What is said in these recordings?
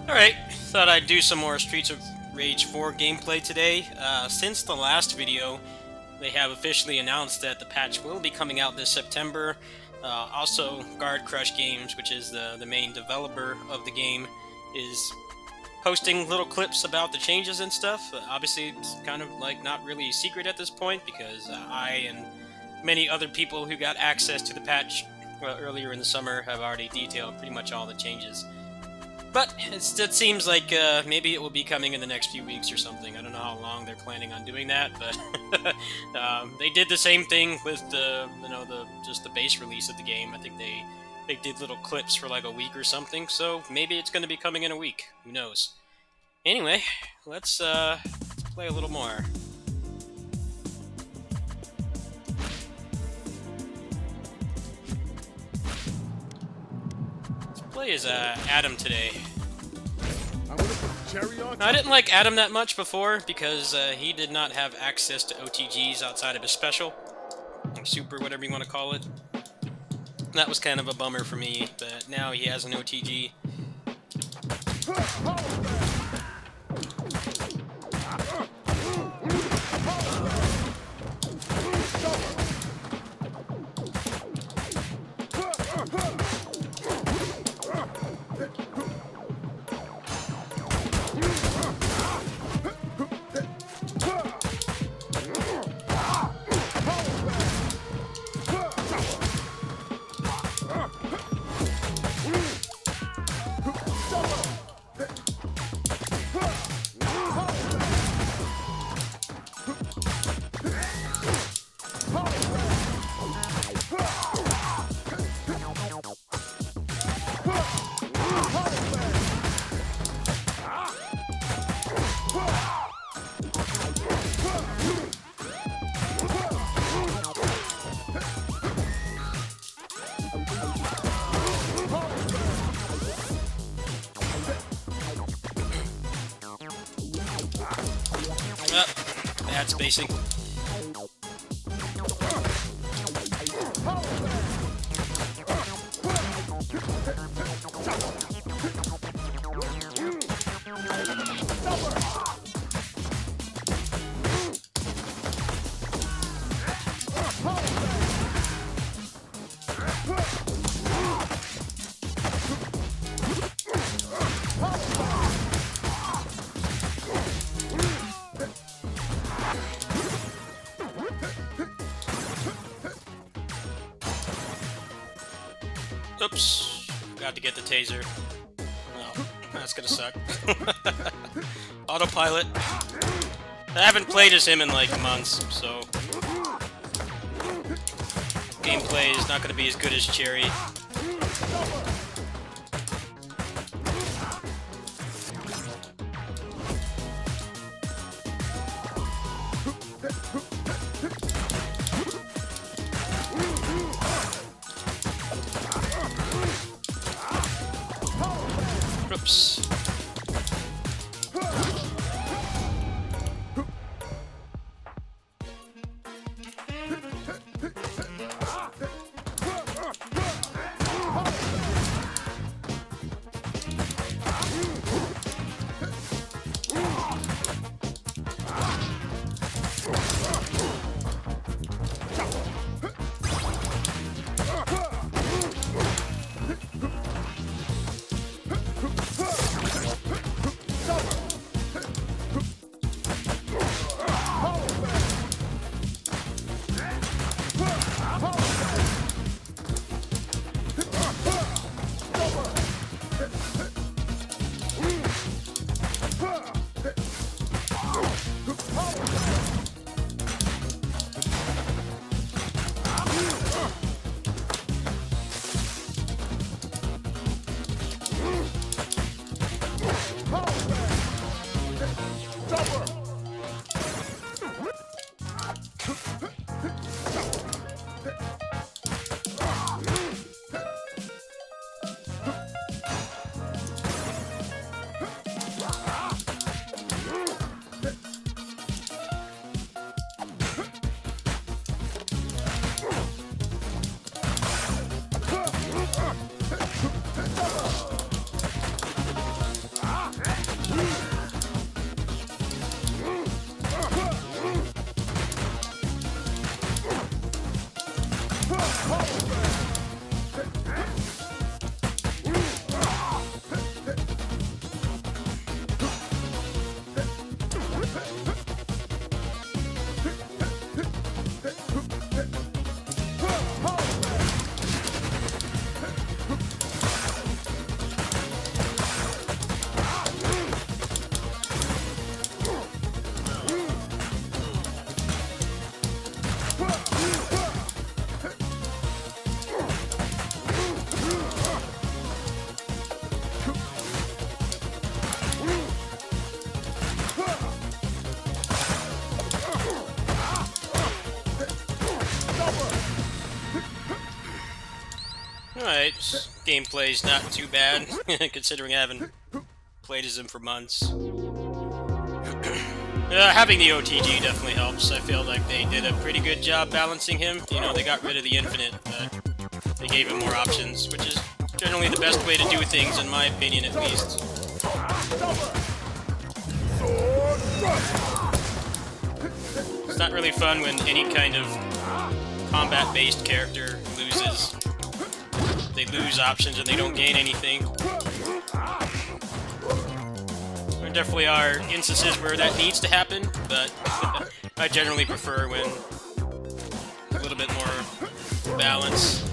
Alright, thought I'd do some more Streets of Rage 4 gameplay today. Since the last video, they have officially announced that the patch will be coming out this September. Also, Guard Crush Games, which is the main developer of the game, is posting little clips about the changes and stuff. Obviously, it's kind of like not really a secret at this point because I and many other people who got access to the patch earlier in the summer have already detailed pretty much all the changes. But it seems like maybe it will be coming in the next few weeks or something. I don't know how long they're planning on doing that, but they did the same thing with the base release of the game. I think they did little clips for like a week or something. So maybe it's going to be coming in a week. Who knows? Anyway, let's play a little more. Play as Adam today. I didn't like Adam that much before because he did not have access to OTGs outside of his special, or super, whatever you want to call it. That was kind of a bummer for me, but now he has an OTG. Bad spacing. Oops, forgot to get the taser. Oh, that's gonna suck. Autopilot. I haven't played as him in like months, so gameplay is not gonna be as good as Cherry. Oops. Alright, gameplay's not too bad, considering I haven't played as him for months. Having the OTG definitely helps. I feel like they did a pretty good job balancing him. You know, they got rid of the infinite, but they gave him more options, which is generally the best way to do things, in my opinion, at least. It's not really fun when any kind of combat-based character loses. They lose options and they don't gain anything. There definitely are instances where that needs to happen, but I generally prefer when a little bit more balance.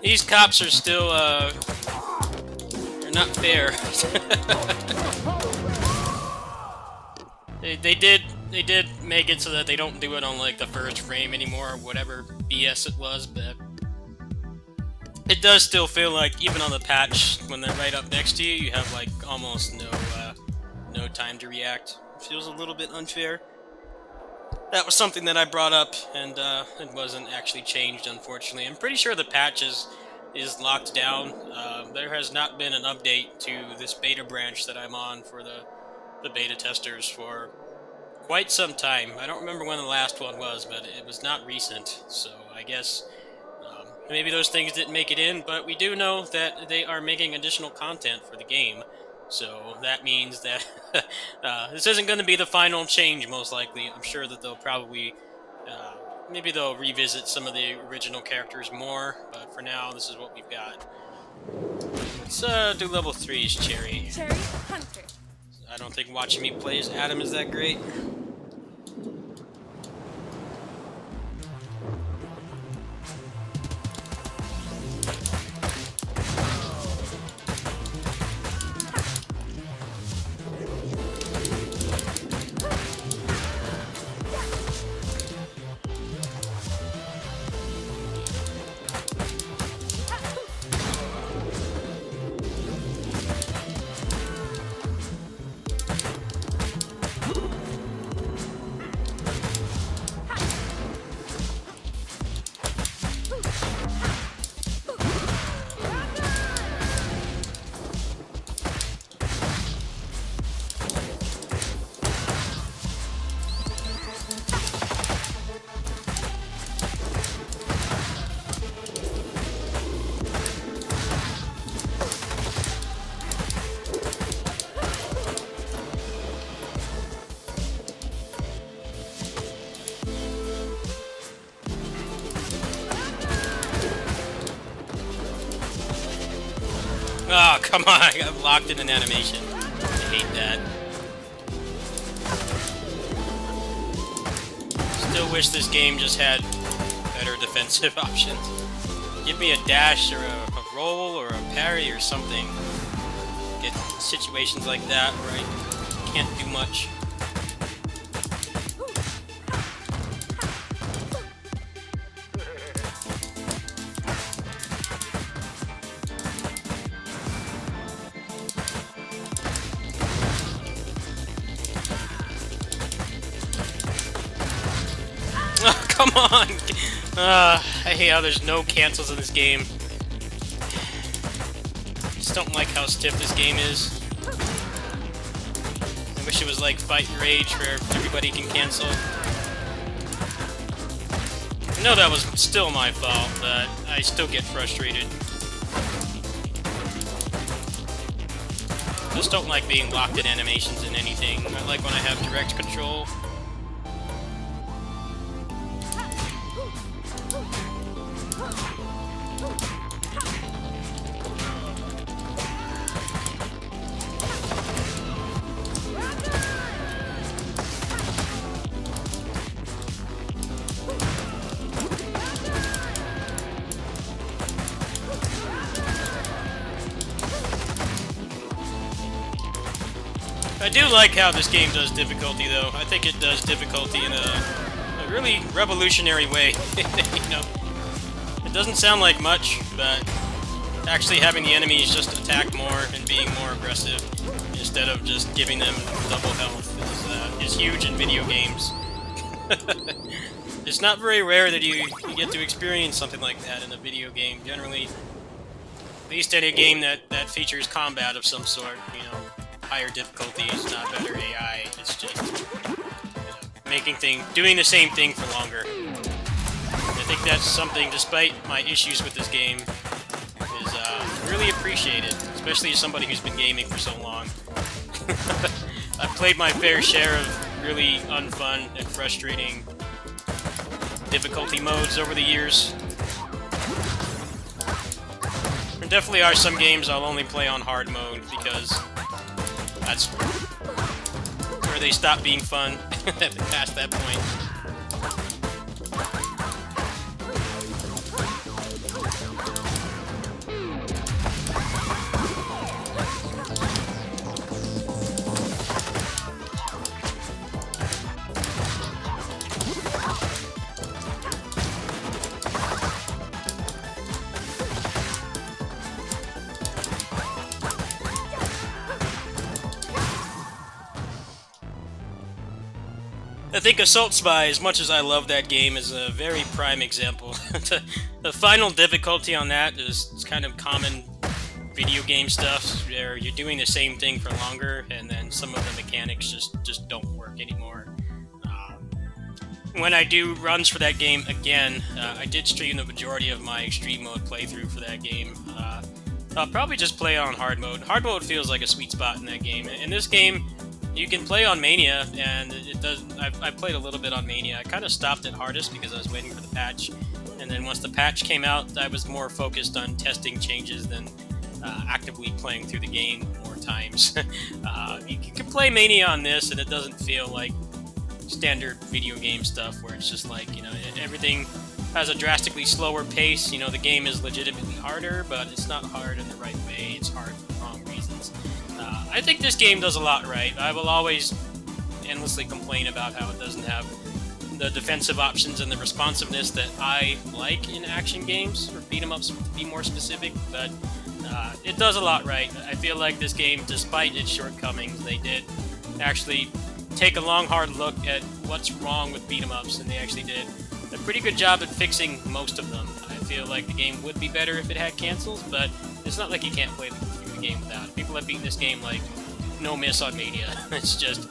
These cops are still, they're not fair. they did make it so that they don't do it on, like, the first frame anymore, or whatever BS it was, but it does still feel like, even on the patch, when they're right up next to you, you have, like, almost no time to react. It feels a little bit unfair. That was something that I brought up, and it wasn't actually changed, unfortunately. I'm pretty sure the patch is locked down. There has not been an update to this beta branch that I'm on for the beta testers for quite some time. I don't remember when the last one was, but it was not recent, so I guess maybe those things didn't make it in, but we do know that they are making additional content for the game. So that means that this isn't going to be the final change, most likely. I'm sure that they'll probably, maybe they'll revisit some of the original characters more, but for now, this is what we've got. Let's do level 3's Cherry. Cherry Hunter. I don't think watching me play as Adam is that great. Oh, come on, I got locked in an animation. I hate that. Still wish this game just had better defensive options. Give me a dash or a roll or a parry or something. Get situations like that where I can't do much. Oh, come on! I hate how there's no cancels in this game. Just don't like how stiff this game is. I wish it was like Fight Your Age where everybody can cancel. I know that was still my fault, but I still get frustrated. Just don't like being locked in animations in anything. I like when I have direct control. I do like how this game does difficulty, though. I think it does difficulty in a really revolutionary way. You know, it doesn't sound like much, but actually having the enemies just attack more and being more aggressive instead of just giving them double health is huge in video games. It's not very rare that you get to experience something like that in a video game. Generally, at least any game that features combat of some sort, you know, higher difficulties, not better AI. It's just, you know, doing the same thing for longer. I think that's something, despite my issues with this game, is really appreciated, especially as somebody who's been gaming for so long. I've played my fair share of really unfun and frustrating difficulty modes over the years. There definitely are some games I'll only play on hard mode because that's where they stop being fun past that point. I think Assault Spy, as much as I love that game, is a very prime example. The final difficulty on that is kind of common video game stuff, where you're doing the same thing for longer, and then some of the mechanics just don't work anymore. When I do runs for that game again, I did stream the majority of my extreme mode playthrough for that game. I'll probably just play on hard mode. Hard mode feels like a sweet spot in that game. In this game, you can play on Mania, and it does. I played a little bit on Mania. I kind of stopped at hardest because I was waiting for the patch, and then once the patch came out, I was more focused on testing changes than actively playing through the game more times. You can play Mania on this, and it doesn't feel like standard video game stuff where it's just like, you know, everything has a drastically slower pace. You know, the game is legitimately harder, but it's not hard in the right way. It's hard for the wrong reasons. I think this game does a lot right. I will always endlessly complain about how it doesn't have the defensive options and the responsiveness that I like in action games, or beat 'em ups to be more specific, but it does a lot right. I feel like this game, despite its shortcomings, they did actually take a long, hard look at what's wrong with beat 'em ups, and they actually did a pretty good job at fixing most of them. I feel like the game would be better if it had cancels, but it's not like you can't play the game without it. People have beaten this game like no miss on Mania. It's just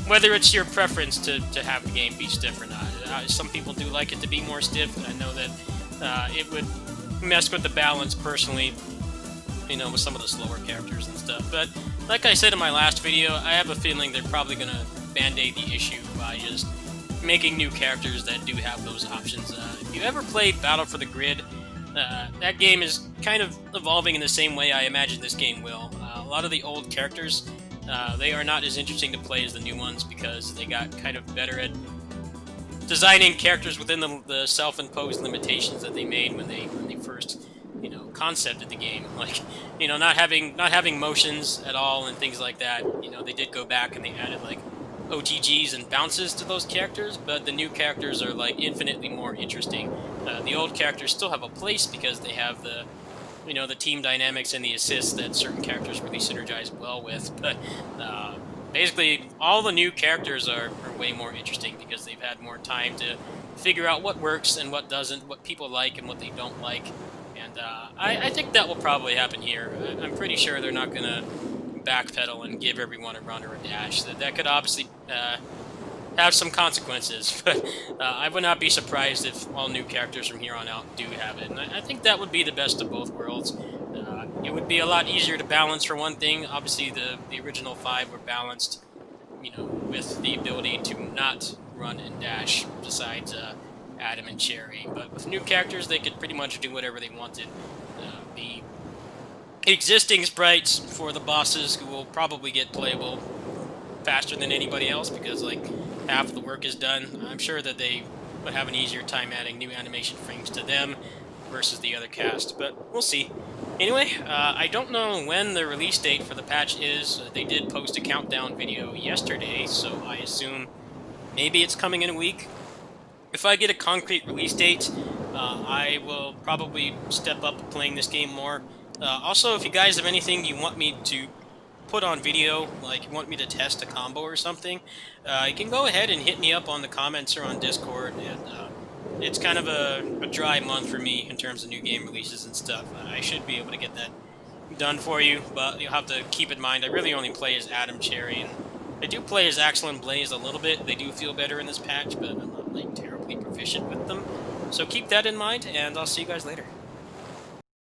whether it's your preference to have the game be stiff or not. Some people do like it to be more stiff, and I know that it would mess with the balance personally, you know, with some of the slower characters and stuff. But like I said in my last video, I have a feeling they're probably going to band-aid the issue by just making new characters that do have those options. If you ever played Battle for the Grid, that game is kind of evolving in the same way I imagine this game will. A lot of the old characters, they are not as interesting to play as the new ones because they got kind of better at designing characters within the self-imposed limitations that they made when they first, you know, concepted the game. Like, you know, not having motions at all and things like that. You know, they did go back and they added like OTGs and bounces to those characters, but the new characters are like infinitely more interesting. The old characters still have a place because they have the, you know, the team dynamics and the assists that certain characters really synergize well with. But basically, all the new characters are way more interesting because they've had more time to figure out what works and what doesn't, what people like and what they don't like. And I think that will probably happen here. I'm pretty sure they're not going to backpedal and give everyone a run or a dash. That could obviously have some consequences, but I would not be surprised if all new characters from here on out do have it. And I think that would be the best of both worlds. It would be a lot easier to balance for one thing. Obviously, the original 5 were balanced, you know, with the ability to not run and dash besides Adam and Cherry. But with new characters, they could pretty much do whatever they wanted. The existing sprites for the bosses, who will probably get playable faster than anybody else because like half of the work is done. I'm sure that they would have an easier time adding new animation frames to them versus the other cast, but we'll see. Anyway, I don't know when the release date for the patch is. They did post a countdown video yesterday, so I assume maybe it's coming in a week. If I get a concrete release date, I will probably step up playing this game more. Also, if you guys have anything you want me to put on video, like you want me to test a combo or something, you can go ahead and hit me up on the comments or on Discord. And it's kind of a dry month for me in terms of new game releases and stuff. I should be able to get that done for you, but you'll have to keep in mind I really only play as Adam Cherry, and I do play as Axel and Blaze a little bit. They do feel better in this patch, but I'm not like terribly proficient with them. So keep that in mind, and I'll see you guys later.